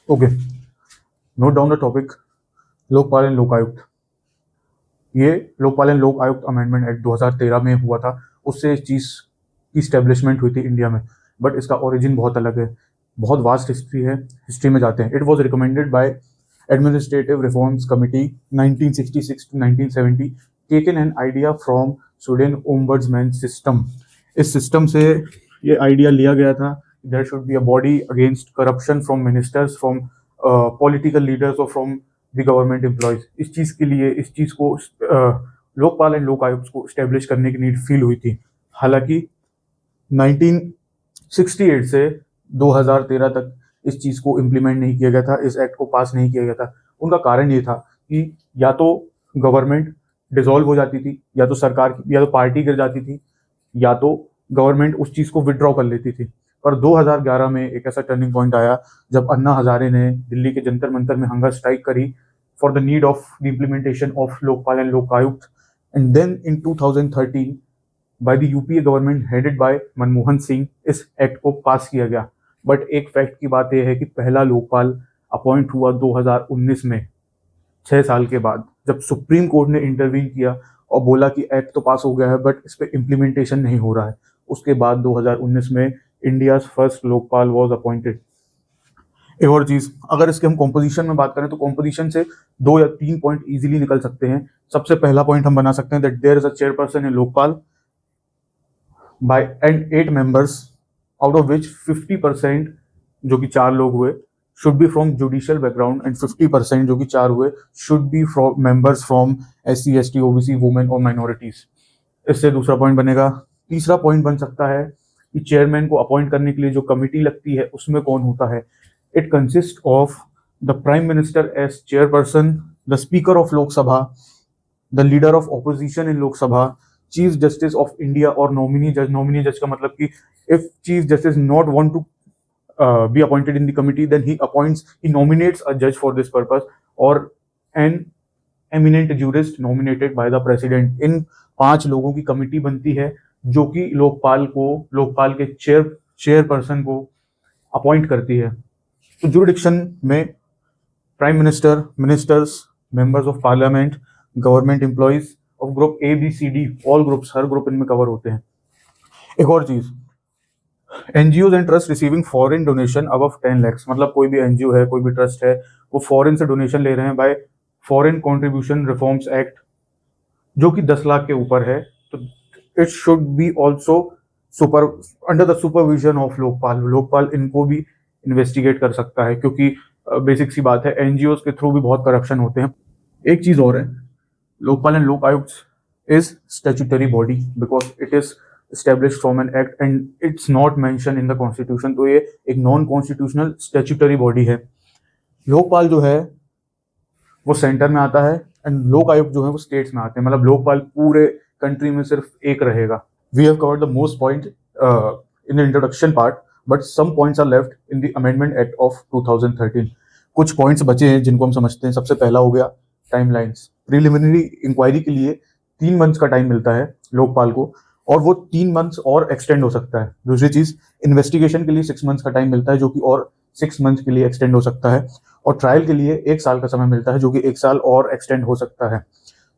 Okay, note down the topic Lokpal and लोक आयुक्त। ये लोकपाल एंड लोक आयुक्त अमेंडमेंट एक्ट 2013 में हुआ था। उससे इस चीज़ की स्टेब्लिशमेंट हुई थी इंडिया में, बट इसका ओरिजिन बहुत अलग है, बहुत वास्ट हिस्ट्री है। हिस्ट्री में जाते हैं। It was recommended by administrative reforms committee 1966 to 1970, taken an idea from Sweden ombudsman system. इस सिस्टम से ये आइडिया लिया गया था, there should be a body against corruption from ministers, from political leaders और फ्रॉम द गवर्नमेंट एम्प्लॉयज। इस चीज़ के लिए, इस चीज़ को लोकपाल एंड लोक आयुक्त को स्टेब्लिश करने की नीड फील हुई थी। हालांकि 1968 से 2013 तक इस चीज़ को इम्प्लीमेंट नहीं किया गया था, इस एक्ट को पास नहीं किया गया था। उनका कारण ये था कि या तो गवर्नमेंट डिसॉल्व हो जाती थी, या तो सरकार या तो पार्टी गिर जाती थी, या तो गवर्नमेंट उस चीज़ को विड्रॉ कर लेती थी। पर 2011 में एक ऐसा टर्निंग पॉइंट आया जब अन्ना हजारे ने दिल्ली के जंतर मंतर में हंगर स्ट्राइक करी for the need of the implementation of Lokpal and Lokayukta. And then in 2013 by the UPA government headed by Manmohan Singh इस एक्ट को पास किया गया। बट एक फैक्ट की बात यह है कि पहला लोकपाल अपॉइंट हुआ 2019 में, 6 साल के बाद, जब सुप्रीम कोर्ट ने इंटरवीन किया और बोला कि एक्ट तो पास हो गया है बट इस पर इम्प्लीमेंटेशन नहीं हो रहा है। उसके बाद 2019 में India first Lokpal was appointed. एक और चीज, अगर इसके हम कॉम्पोजिशन में बात करें तो कॉम्पोजिशन से 2 या 3 पॉइंट इजीली निकल सकते हैं। सबसे पहला पॉइंट हम बना सकते हैं that there is a chairperson in Lokpal by and 8 members, out of which 50% जो कि 4 लोग हुए should be from judicial background, and 50% जो कि 4 हुए should be from members from SC ST OBC women और माइनॉरिटीज। इससे दूसरा पॉइंट बनेगा। तीसरा पॉइंट बन सकता है कि चेयरमैन को अपॉइंट करने के लिए जो कमिटी लगती है उसमें कौन होता है। It consist of the prime minister as chairperson, the speaker of Lok Sabha, the leader of opposition in Lok Sabha, chief justice of India और नॉमिनी जज। नॉमिनी जज का मतलब कि if chief justice not want to be appointed in the committee, then he nominates a judge for this purpose, or an eminent jurist nominated by the president। इन 5 लोगों की committee बनती है जो कि लोकपाल के चेयरपर्सन को अपॉइंट करती है। तो जुरिडिक्शन में prime minister, ministers, members of parliament, government employees of group ABCD, all groups, her group इनमें कवर होते हैं। एक और चीज, NGOs and trust receiving foreign donation above 10 lakhs, मतलब कोई भी NGO है, कोई भी ट्रस्ट है, वो फॉरेन से डोनेशन ले रहे हैं bye foreign contribution reforms act, जो कि 10 लाख के ऊपर है, तो it should be also under the supervision of Lokpal. Lokpal इनको भी इन्वेस्टिगेट कर सकता है, क्योंकि बेसिक सी बात है, NGOs के थ्रू भी बहुत करप्शन होते हैं। एक चीज और है, लोकपाल एंड लोक आयुक्त is statutory body because it is established from an act and it's not mentioned in the constitution। तो ये एक नॉन कॉन्स्टिट्यूशनल स्टैट्यूटरी बॉडी है। लोकपाल जो है वो सेंटर में आता है एंड लोक आयुक्त जो है वो स्टेट्स में आते हैं, मतलब लोकपाल पूरे कंट्री में सिर्फ एक रहेगा। We have covered the most point in the introduction part, but some points are left in the amendment act of 2013। कुछ पॉइंट्स बचे हैं जिनको हम समझते हैं। सबसे पहला हो गया टाइमलाइंस। प्रिलिमिनरी इंक्वायरी के लिए 3 मंथ्स का टाइम मिलता है लोकपाल को, और वो 3 मंथ्स और एक्सटेंड हो सकता है। दूसरी चीज, इन्वेस्टिगेशन के लिए 6 मंथ्स का टाइम मिलता है, जो कि और 6 मंथ्स के लिए एक्सटेंड हो सकता है, और ट्रायल के लिए 1 साल का समय मिलता है, जो कि 1 साल और एक्सटेंड हो सकता है।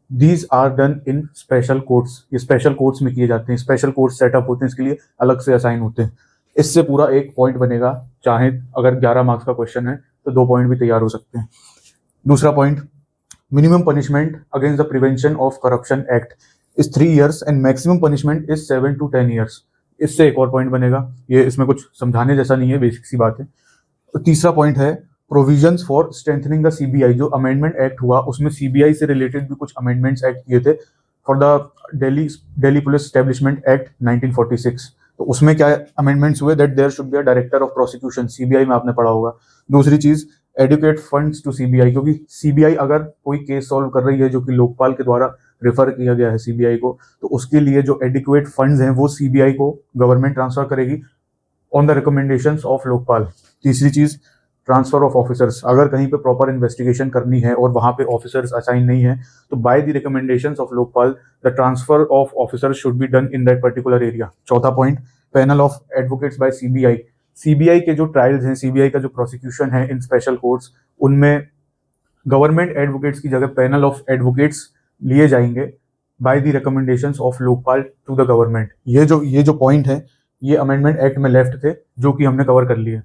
These are done in special courts. ये स्पेशल कोर्ट्स में किए जाते हैं, स्पेशल कोर्ट सेटअप होते हैं, इसके लिए अलग से असाइन होते हैं। इससे पूरा एक पॉइंट बनेगा, चाहे अगर 11 मार्क्स का क्वेश्चन है तो 2 पॉइंट भी तैयार हो सकते हैं। दूसरा point, minimum punishment against the prevention of corruption act is 3 years and maximum punishment is 7 to 10 years। इससे एक और पॉइंट बनेगा, ये इसमें कुछ समझाने जैसा नहीं है, बेसिक सी बात है। तो तीसरा पॉइंट है provisions for strengthening the CBI। जो अमेंडमेंट एक्ट हुआ उसमें CBI से रिलेटेड भी कुछ अमेंडमेंट्स एक्ट किए थे for the Delhi police establishment act 1946। तो उसमें क्या अमेंडमेंट्स हुए, that there should be a director of prosecution. CBI में आपने पढ़ा होगा। दूसरी चीज, एडुकेट फंड्स टू CBI, क्योंकि CBI अगर कोई केस सॉल्व कर रही है जो कि लोकपाल के द्वारा रेफर किया गया है CBI को, तो उसके लिए जो एडिक्वेट फंड्स हैं वो CBI को गवर्नमेंट ट्रांसफर करेगी on the recommendations of Lokpal. तीसरी चीज, ट्रांसफर ऑफ ऑफिसर्स। अगर कहीं पे प्रॉपर इन्वेस्टिगेशन करनी है और वहां पे ऑफिसर्स असाइन नहीं है, तो by the recommendations of Lokpal the transfer of officers should be done in that particular area. चौथा point, panel of advocates by CBI। CBI के जो ट्रायल्स हैं, सीबीआई का जो प्रोसिक्यूशन है इन स्पेशल कोर्ट्स, उनमें गवर्नमेंट एडवोकेट्स की जगह पैनल ऑफ एडवोकेट्स लिए जाएंगे by the recommendations of Lokpal to the government. ये जो पॉइंट है, ये अमेंडमेंट एक्ट में लेफ्ट थे, जो कि हमने कवर कर लिए।